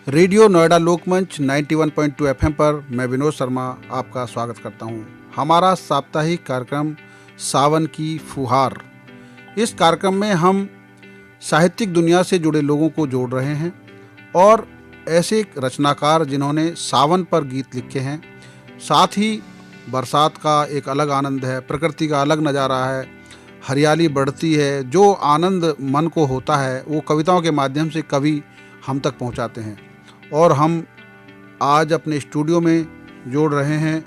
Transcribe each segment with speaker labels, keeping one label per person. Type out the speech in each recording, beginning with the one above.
Speaker 1: Radio Noida लोकमंच 91.2 FM पर मैं विनोद शर्मा आपका स्वागत करता हूं। हमारा साप्ताहिक कार्यक्रम सावन की फुहार। इस कार्यक्रम में हम साहित्यिक दुनिया से जुड़े लोगों को जोड़ रहे हैं और ऐसे रचनाकार जिन्होंने सावन पर गीत लिखे हैं। साथ ही बरसात का एक अलग आनंद है, प्रकृति का अलग नज़ारा है, हरियाली बढ़ती है, जो आनंद मन को होता है वो कविताओं के माध्यम से कवि हम तक पहुंचाते हैं। और हम आज अपने स्टूडियो में जोड़ रहे हैं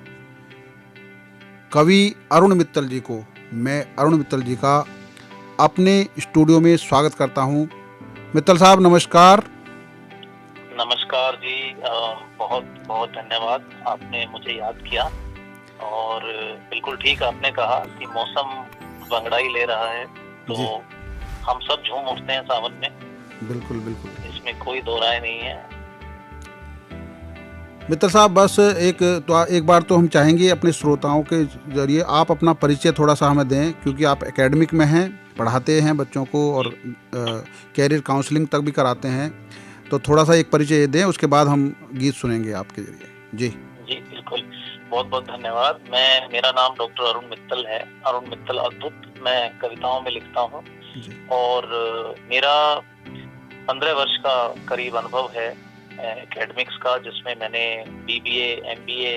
Speaker 1: कवि अरुण मित्तल जी को। मैं अरुण मित्तल जी का अपने स्टूडियो में स्वागत करता हूं। मित्तल साहब नमस्कार।
Speaker 2: नमस्कार जी, बहुत बहुत धन्यवाद, आपने मुझे याद किया। और बिल्कुल ठीक आपने कहा कि मौसम बंगड़ाई ले रहा है तो हम सब झूम उठते हैं सावन में।
Speaker 1: बिल्कुल बिल्कुल,
Speaker 2: इसमें कोई दो राय नहीं है।
Speaker 1: मित्तल साहब बस एक बार तो हम चाहेंगे अपने श्रोताओं के जरिए आप अपना परिचय थोड़ा सा हमें दें, क्योंकि आप एकेडमिक में हैं, पढ़ाते हैं बच्चों को और कैरियर काउंसलिंग तक भी कराते हैं। तो थोड़ा सा एक परिचय दें, उसके बाद हम गीत सुनेंगे आपके जरिए। जी
Speaker 2: जी बिल्कुल, बहुत बहुत धन्यवाद। मेरा नाम डॉक्टर अरुण मित्तल है, अरुण मित्तल अद्भुत। मैं कविताओं में लिखता हूँ और मेरा 15 वर्ष का करीब अनुभव है एकेडमिक्स का, जिसमें मैंने बीबीए, एमबीए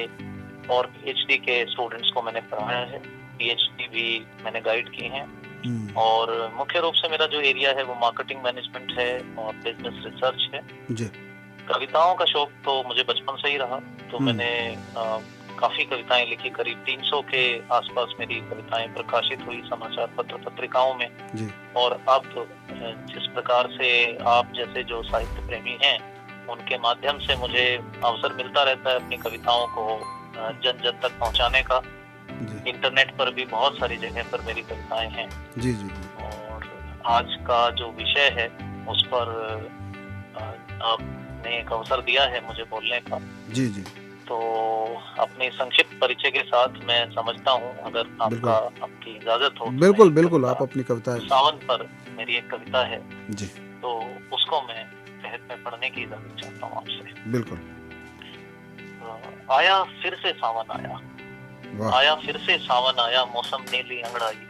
Speaker 2: और पीएचडी के स्टूडेंट्स को मैंने पढ़ाया है। पीएचडी भी मैंने गाइड की हैं। और मुख्य रूप से मेरा जो एरिया है वो मार्केटिंग मैनेजमेंट है और बिजनेस रिसर्च है जी। कविताओं का शौक तो मुझे बचपन से ही रहा, तो मैंने काफी कविताएं लिखी। करीब 300 के आसपास मेरी कविताएं प्रकाशित हुई समाचार पत्र पत्रिकाओं में जी। और अब जिस प्रकार से आप जैसे जो साहित्य प्रेमी हैं उनके माध्यम से मुझे अवसर मिलता रहता है अपनी कविताओं को जन जन तक पहुंचाने का। इंटरनेट पर भी बहुत सारी जगह पर मेरी कविताएं हैं जी जी। और आज का जो विषय है उस पर आपने एक अवसर दिया है मुझे बोलने का जी जी। तो अपने संक्षिप्त परिचय के साथ मैं समझता हूँ, अगर आपकी इजाजत हो।
Speaker 1: बिल्कुल बिल्कुल, आप अपनी कविता
Speaker 2: सावन पर मेरी एक कविता है
Speaker 1: जी,
Speaker 2: तो उसको मैं में पढ़ने की इजाजत चाहता हूँ आपसे।
Speaker 1: बिल्कुल।
Speaker 2: आया फिर से सावन आया, आया फिर से सावन आया, मौसम ने ली अंगड़ाई,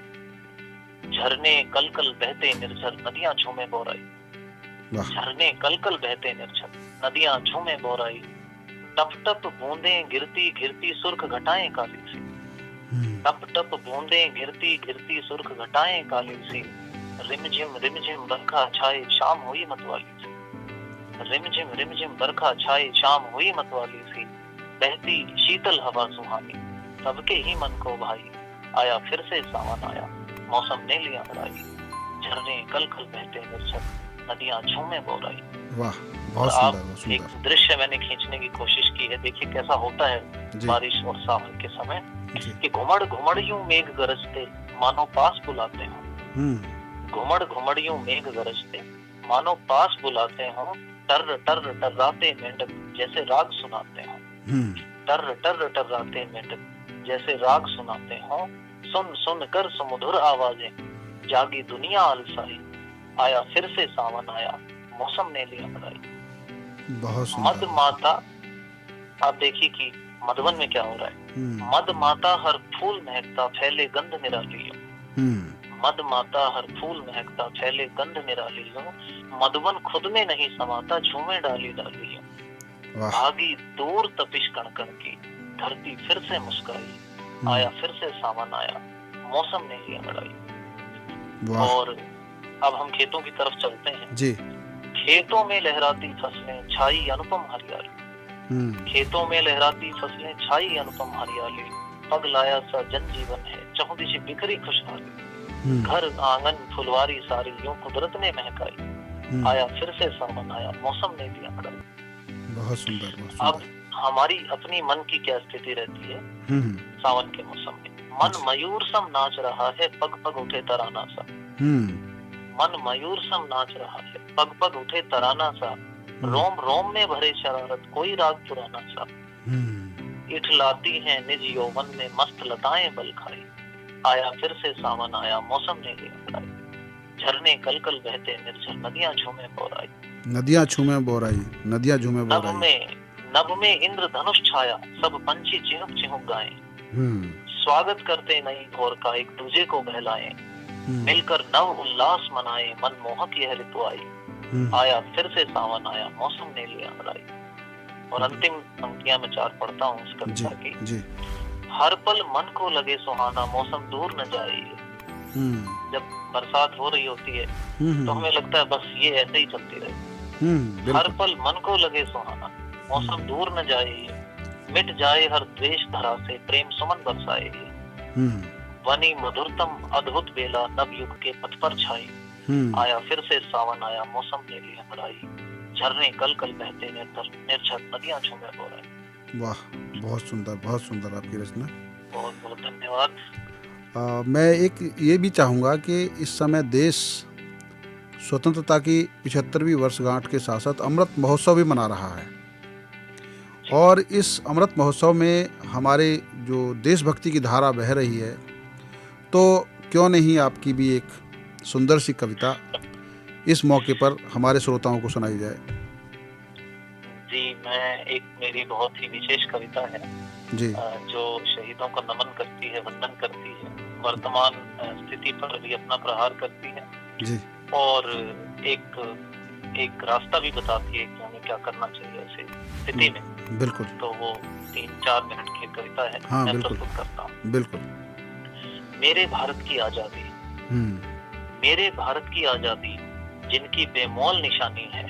Speaker 2: झरने कल कल बहते निर्झर, नदियां झूमे बोराई। झरने कल कल बहते निर्झर, नदियां झूमे बोराई, टप टप बूंदें गिरती गिरती सुर्ख घटाएं काली सी। टप टप बूंदें गिरती गिरती सुर्ख घटाएं काली सी, रिमझिम बरखा छाए शाम हुई मतवाली सी। रिमझिम बरखा छाई शाम हुई मतवाली सी, बहती शीतल हवा सुहानी, सबके ही मन को भाई। आया फिर से सावन आया, मौसम ने लिया अंगड़ाई, झरने कल कल बहते निर्झर, नदियां झूमे बोराई।
Speaker 1: वाह, बहुत सुंदर।
Speaker 2: एक दृश्य मैंने खींचने की कोशिश की है। देखिए कैसा होता है बारिश और सावन के समय कि घुमड़ घुमड़ यूं मेघ गरजते मानो पास बुलाते हो। घुमड़ घुमड़ यूं मेघ गरजते मानो पास बुलाते हो, टर टर टर्राते मेंढक जैसे राग सुनाते हो। टर टर टर्राते मेंढक जैसे राग सुनाते हो, सुन सुन कर सुमधुर आवाजें जागी दुनिया अलसाई। आया फिर से सावन आया, मौसम ने ली अंगड़ाई। मद माता, आप देखिए कि मधुवन में क्या हो रहा है। मद माता हर फूल महकता फैले गंध निराली हो। मद माता हर फूल महकता फैले गंध निराली हो, मधुवन खुद में नहीं समाता झूमे डाली डाली हो। भागी दूर तपिश कणकण की, धरती फिर से मुस्कुराई। आया फिर से सावन आया, मौसम ने ही अंगड़ाई। और अब हम खेतों की तरफ चलते हैं जी। खेतों में लहराती फसलें छाई अनुपम हरियाली। खेतों में लहराती फसलें छाई अनुपम हरियाली, पग लाया सा जनजीवन है चहुदिश बिखरी खुशहाली। घर आंगन फुलवारी सारी यूं कुदरत ने महकाई। आया फिर से सावन आया, मौसम ने दिया अंगड़ाई।
Speaker 1: बहुत सुंदर।
Speaker 2: अब हमारी अपनी मन की क्या स्थिति रहती है सावन के मौसम में। मन मयूर सम नाच रहा है, पग पग उठे तराना सा। मन मयूर सम नाच रहा है, पग पग उठे तराना सा, रोम रोम में भरे शरारत कोई राग पुराना सा। इठलाती है निज यौवन में मस्त लताएं बल खाई। आया फिर से सावन आया, मौसम ने लिया अंगड़ाई, झरने कल कल बहते निर्झर, नदियां झूमे बोराई।
Speaker 1: नदियाँ झूमे बोराई, नदियाँ झूमे बोराई।
Speaker 2: नभ में इंद्र धनुष छाया, सब पंछी चिहुक चिहुक गाएं। स्वागत करते नई भोर का, एक दूजे को बहलाएं। मिलकर नव उल्लास मनाएं, मनमोहक यह ऋतु आई। आया फिर से सावन आया, मौसम ने लिया अंगड़ाई। और अंतिम पंक्तियां में 4 पढ़ता हूँ इस कविता की। हर पल मन को लगे सुहाना, मौसम दूर न जाए। जब बरसात हो रही होती है तो हमें लगता है बस ये ऐसे ही चलती रहे। हर पल मन को लगे सुहाना, मौसम दूर न जाए। मिट जाए हर द्वेष धरा से, प्रेम सुमन बरसाए। वनी मधुरतम अद्भुत बेला, नव युग के पथ पर छाई। आया फिर से सावन आया, मौसम ने ली अंगड़ाई। झरने कल कल बहते निर्झर, नदियां झूमे बोराई।
Speaker 1: वाह, बहुत सुंदर आपकी रचना।
Speaker 2: बहुत बहुत धन्यवाद।
Speaker 1: मैं एक ये भी चाहूँगा कि इस समय देश स्वतंत्रता की 75वीं वर्षगांठ के साथ साथ अमृत महोत्सव भी मना रहा है। और इस अमृत महोत्सव में हमारे जो देशभक्ति की धारा बह रही है, तो क्यों नहीं आपकी भी एक सुंदर सी कविता इस मौके पर हमारे श्रोताओं को सुनाई जाए।
Speaker 2: जी, मेरी बहुत ही विशेष कविता है जी, जो शहीदों को नमन करती है, वंदन करती है, वर्तमान स्थिति पर भी अपना प्रहार करती है जी, और एक रास्ता भी बताती है कि हमें क्या करना चाहिए ऐसी स्थिति में। बिल्कुल। तो वो 3-4 मिनट की कविता है। हाँ, मैं प्रस्तुत करता हूँ। बिल्कुल। मेरे भारत की आजादी, मेरे भारत की आजादी जिनकी बेमोल निशानी है।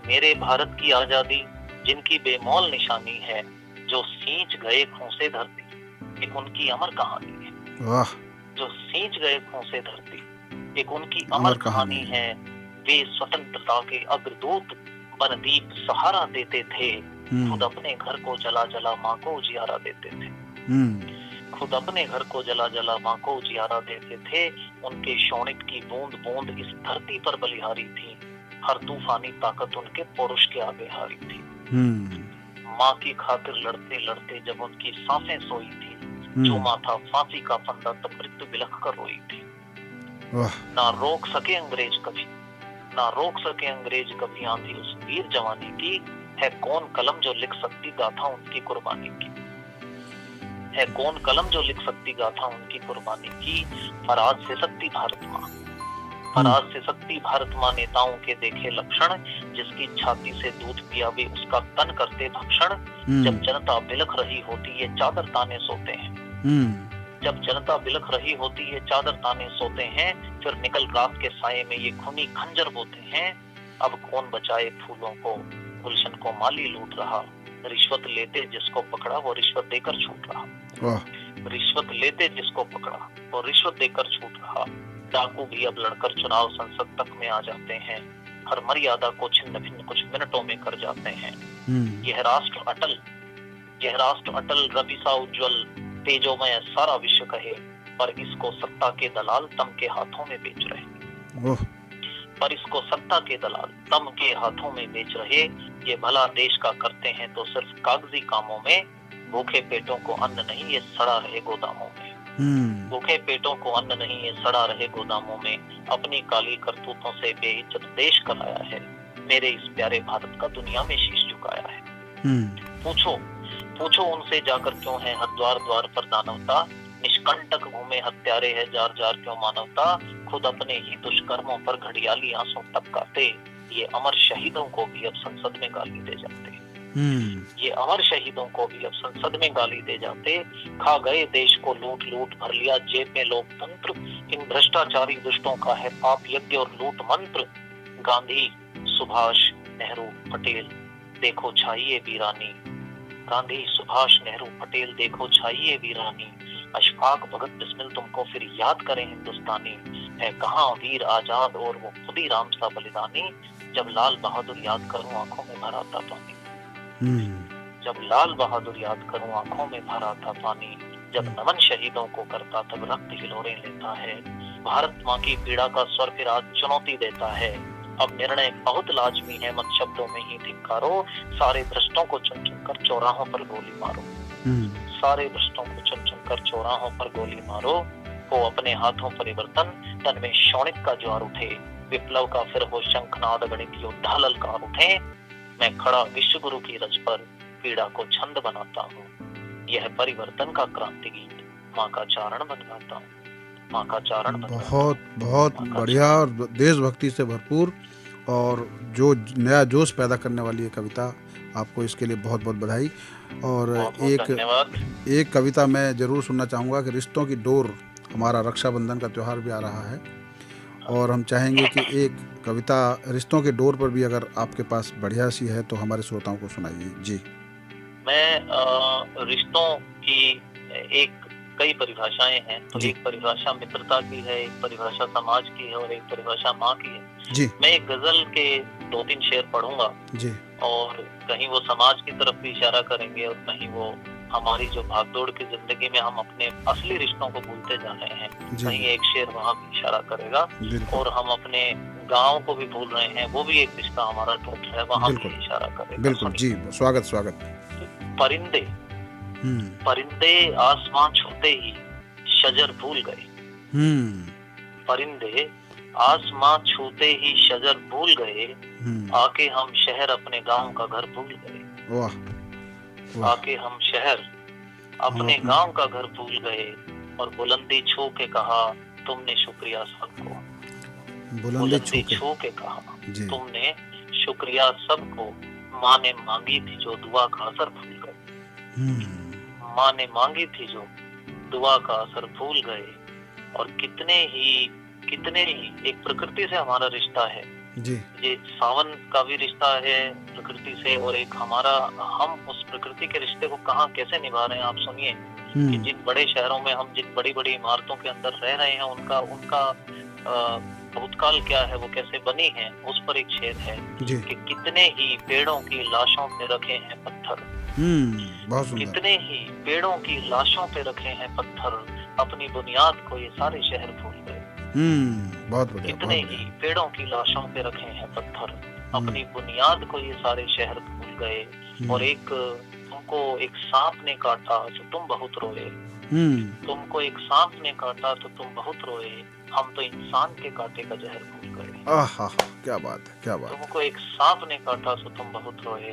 Speaker 2: मेरे भारत की आजादी जिनकी बेमोल निशानी है, जो सींच गए खून से धरती, एक उनकी अमर कहानी है। वाह। जो सींच गए खून से धरती, एक उनकी अमर कहानी है। वे स्वतंत्रता के अग्रदूत बनदीप सहारा देते थे। खुद अपने घर को जला जला माँ को उजियारा देते थे। खुद अपने घर को जला जला माँ को उजियारा देते थे। उनके शोणित की बूंद बूंद इस धरती पर बलिहारी थी। हर तूफानी ताकत उनके पौरुष के आगे हारी थी। माँ की खातिर लड़ते लड़ते जब उनकी सांसें सोई थी, जो माँ था फांसी का फंदा तब मृत्यु बिलख कर रोई थी। ना रोक सके अंग्रेज कभी, ना रोक सके अंग्रेज कभी आंधी उस वीर जवानी की। है कौन कलम जो लिख सकती गाथा उनकी कुर्बानी की। है कौन कलम जो लिख सकती गाथा उनकी कुर्बानी की। फराज से सकती भारत माँ, फराज से सकती भारत माँ नेताओं के देखे लक्षण। जिसकी छाती से दूध पिया वे उसका तन करते भक्षण। जब जनता बिलख रही होती है चादर ताने सोते हैं। जब जनता बिलख रही होती है चादर ताने सोते हैं। फिर निकल रात के साये में ये खूनी खंजर बोते हैं। अब कौन बचाए फूलों को, गुलशन को माली लूट रहा। रिश्वत लेते जिसको पकड़ा वो रिश्वत देकर छूट रहा। रिश्वत लेते जिसको पकड़ा वो रिश्वत देकर छूट रहा। डाकू भी अब लड़कर चुनाव संसद तक में आ जाते हैं। हर मर्यादा को छिन्न भिन्न कुछ मिनटों में कर जाते हैं। यह राष्ट्र अटल, यह राष्ट्र अटल, रविसा उज्जवल, तेजोमय सारा विश्व कहे। पर इसको सत्ता के दलाल तम के हाथों में बेच रहे। पर इसको सत्ता के दलाल तम के हाथों में बेच रहे। ये भला देश का करते हैं तो सिर्फ कागजी कामों में। भूखे पेटों को अन्न नहीं ये सड़ा रहे गोदामों में। भूखे पेटों को अन्न नहीं ये सड़ा रहे गोदामों में। अपनी काली करतूतों से बेइज्जत देश कराया है। मेरे इस प्यारे भारत का दुनिया में शीश झुकाया है। पूछो पूछो उनसे जाकर क्यों है हर द्वार द्वार पर दानवता। निष्कंटक घूमे हत्यारे है जार जार क्यों मानवता। खुद अपने ही दुष्कर्मों पर घड़ियाली आंसू टपकाते। ये अमर शहीदों को भी अब संसद में गाली दे जाते। ये अमर शहीदों को भी अब संसद में गाली दे जाते। खा गए देश को लूट लूट, भर लिया जेब में लोकतंत्र। इन भ्रष्टाचारी दुष्टों का है पाप यज्ञ और लूट मंत्र। गांधी, सुभाष, नेहरू, पटेल देखो छाइए वीरानी। गांधी, सुभाष, नेहरू, पटेल देखो छाइए वीरानी। अशफाक, भगत, बिस्मिल तुमको फिर याद करें हिंदुस्तानी। है कहाँ वीर आजाद और वो खुद ही राम सा बलिदानी। जब लाल बहादुर याद करूं आंखों में भर आता पानी। जब लाल बहादुर याद करूं आंखों में भर आता पानी। जब नमन शहीदों को करता तब रक्त हिलोरें लेता है। भारत माँ की पीड़ा का स्वर फिर आज चुनौती देता है। अब निर्णय बहुत लाजमी है, मत शब्दों में ही धिक्कारो। सारे भ्रष्टों को चुन चुन कर चौराहों पर गोली मारो। सारे भ्रष्टों को चुन चुन कर चौराहों पर गोली मारो। हो अपने हाथों परिवर्तन, तन में शौणित का ज्वार उठे। विप्लव का फिर हो शंखनाद, गणित योद्धा ललकार उठे, मैं खड़ा विश्व गुरु की रज पर पीड़ा को छंद बनाता हूँ। यह परिवर्तन का क्रांति गीत माँ का चारण बन गाता हूँ, माँ का चारण बन।
Speaker 1: बहुत बहुत बढ़िया और देशभक्ति से भरपूर और जो नया जोश पैदा करने वाली है कविता, आपको इसके लिए बहुत बहुत बधाई। और एक कविता मैं जरूर सुनना चाहूँगा कि रिश्तों की डोर, हमारा रक्षाबंधन का त्यौहार भी आ रहा है और हम चाहेंगे कि एक कविता रिश्तों के डोर पर भी अगर आपके पास बढ़िया सी है तो हमारे श्रोताओं को सुनाइए जी।
Speaker 2: मैं रिश्तों की कई परिभाषाएं हैं, तो एक परिभाषा मित्रता की है, एक परिभाषा समाज की है और एक परिभाषा माँ की है
Speaker 1: जी।
Speaker 2: मैं एक गजल के 2-3 शेर पढ़ूंगा जी, और कहीं वो समाज की तरफ भी इशारा करेंगे और कहीं वो हमारी जो भागदौड़ की जिंदगी में हम अपने असली रिश्तों को भूलते जा रहे हैं, कहीं एक शेर वहाँ भी इशारा करेगा और हम अपने गांव को भी भूल रहे हैं, वो भी एक रिश्ता हमारा टूट रहा है, वहाँ भी इशारा करेगा।
Speaker 1: बिल्कुल जी, स्वागत।
Speaker 2: परिंदे आसमां छूते ही शजर भूल गए, परिंदे आसमां छूते ही शजर भूल गए, आके हम शहर अपने गांव का घर भूल गए। वाह। आके हम शहर अपने गांव का घर भूल गए और बुलंदी छू के कहा तुमने शुक्रिया सबको, बुलंदी छू के कहा तुमने शुक्रिया सबको, माँ ने मांगी थी जो दुआ का असर भूल गए, माँ ने मांगी थी जो दुआ का असर भूल गए। और कितने ही एक प्रकृति से हमारा रिश्ता है जी, ये सावन का भी रिश्ता है प्रकृति से, और एक हमारा, हम उस प्रकृति के रिश्ते को कहाँ कैसे निभा रहे हैं आप सुनिए कि जिन बड़े शहरों में हम जिन बड़ी बड़ी इमारतों के अंदर रह रहे हैं उनका भूतकाल क्या है, वो कैसे बनी है, उस पर एक शेर है कि कितने ही पेड़ों की लाशों पे रखे हैं पत्थर, कितने ही पेड़ों की लाशों पे रखे हैं पत्थर, अपनी बुनियाद को ये सारे शहर भूल गए।
Speaker 1: बहुत बढ़िया।
Speaker 2: कितने ही पेड़ों की लाशों पे रखे हैं पत्थर, अपनी बुनियाद को ये सारे शहर भूल गए। और तुमको एक सांप ने काटा तो तुम बहुत रोए, तुमको एक सांप ने काटा तो तुम बहुत रोए, हम तो इंसान के कांटे का जहर भूल गए।
Speaker 1: आहा, क्या बात है, क्या बात।
Speaker 2: तुमको एक सांप ने काटा तो तुम बहुत रोए,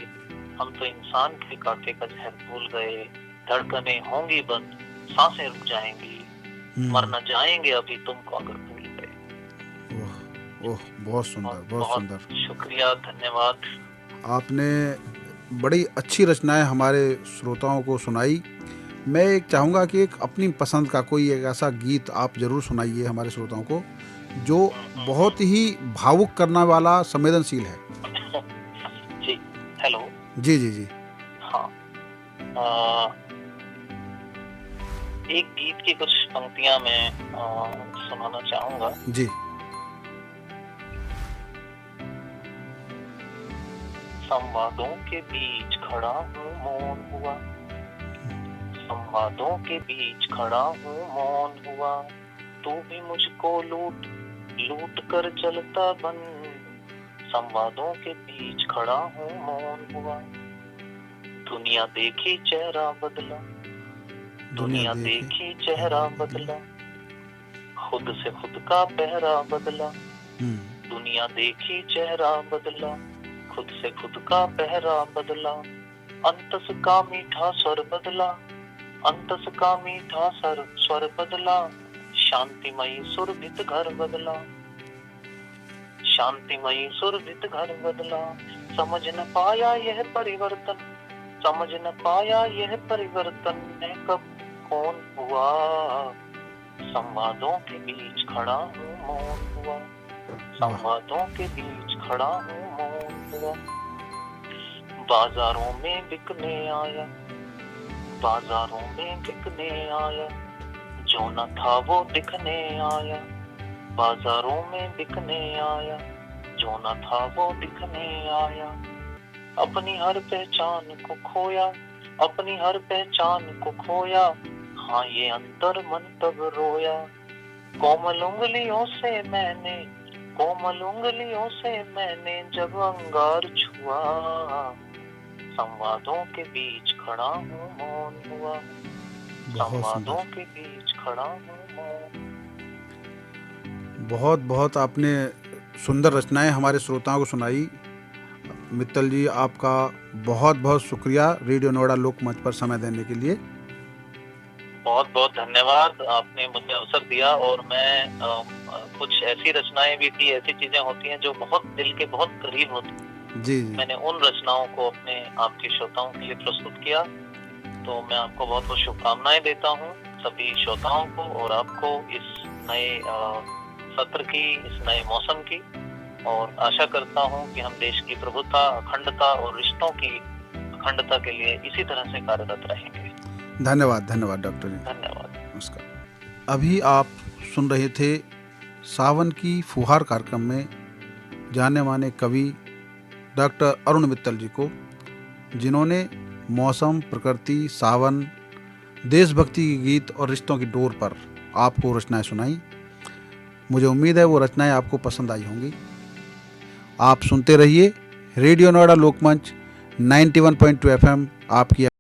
Speaker 2: हम तो इंसान के कांटे का जहर भूल गए। धड़कने होंगी बंद, सांसें रुक जाएंगी, मर न जाएंगे अभी तुमको अगर भूल गए।
Speaker 1: ओह, बहुत सुंदर, बहुत सुंदर।
Speaker 2: शुक्रिया, धन्यवाद।
Speaker 1: आपने बड़ी अच्छी रचनाएं हमारे श्रोताओं को सुनाई। मैं एक चाहूँगा कि एक अपनी पसंद का कोई एक ऐसा गीत आप जरूर सुनाइए हमारे श्रोताओं को जो बहुत ही भावुक करने वाला, संवेदनशील है।
Speaker 2: जी, हेलो।
Speaker 1: जी जी जी।
Speaker 2: हाँ, एक गीत की कुछ पंक्तियां मैं सुनाना चाहूंगा
Speaker 1: जी।
Speaker 2: संवादों के बीच खड़ा हूँ मौन हुआ, संवादों के बीच खड़ा हूँ मौन हुआ, तू भी मुझको लूट लूट कर चलता बन, संवादों के बीच खड़ा हूँ मौन हुआ। दुनिया देखी चेहरा बदला, दुनिया देखी चेहरा बदला, खुद से खुद का पहरा बदला, दुनिया देखी चेहरा बदला, खुद से खुद का पहरा बदला, अंतस का मीठा स्वर बदला, अंतस का मीठा स्वर बदला, शांतिमयी सुरभित घर बदला, शांतिमयी सुरभित घर बदला। समझ न पाया यह परिवर्तन, समझ न पाया यह परिवर्तन मैं कब कौन हुआ, संवादों के बीच खड़ा हूँ मौन हुआ, संवादों के बीच खड़ा हूँ मौन हुआ। बाजारों में बिकने आया, बाजारों में बिकने आया, जो न था वो दिखने आया, बाजारों में बिकने आया, जो न था वो दिखने आया। अपनी हर पहचान को खोया, अपनी हर पहचान को खोया, हाँ ये अंतर मन तब रोया। कोमल उंगलियों से मैंने, कोमल उंगलियों से मैंने जब अंगार छुआ, संवादों के बीच खड़ा हूँ मौन हुआ, संवादों के बीच खड़ा हूँ मौन।
Speaker 1: बहुत बहुत आपने सुंदर रचनाएं हमारे श्रोताओं को सुनाई। मित्तल जी, आपका बहुत बहुत शुक्रिया रेडियो नोएडा लोकमंच पर समय देने के लिए।
Speaker 2: बहुत बहुत धन्यवाद, आपने मुझे अवसर दिया। और मैं कुछ ऐसी रचनाएं भी थी, ऐसी चीजें होती हैं जो बहुत दिल के बहुत करीब होती हैं।
Speaker 1: जी।
Speaker 2: मैंने उन रचनाओं को अपने आपके श्रोताओं के लिए प्रस्तुत किया। तो मैं आपको बहुत बहुत शुभकामनाएं देता हूँ, सभी श्रोताओं को और आपको इस नए सत्र की, इस नए मौसम की। और आशा करता हूँ कि हम देश की प्रभुता, अखंडता और रिश्तों की अखंडता के लिए इसी तरह से कार्यरत रहेंगे।
Speaker 1: धन्यवाद, धन्यवाद डॉक्टर जी।
Speaker 2: धन्यवाद,
Speaker 1: नमस्कार। अभी आप सुन रहे थे सावन की फुहार कार्यक्रम में जाने माने कवि डॉक्टर अरुण मित्तल जी को, जिन्होंने मौसम, प्रकृति, सावन, देशभक्ति के गीत और रिश्तों की डोर पर आपको रचनाएं सुनाई। मुझे उम्मीद है वो रचनाएं आपको पसंद आई होंगी। आप सुनते रहिए रेडियो नोएडा लोकमंच 91.2 FM, आपकी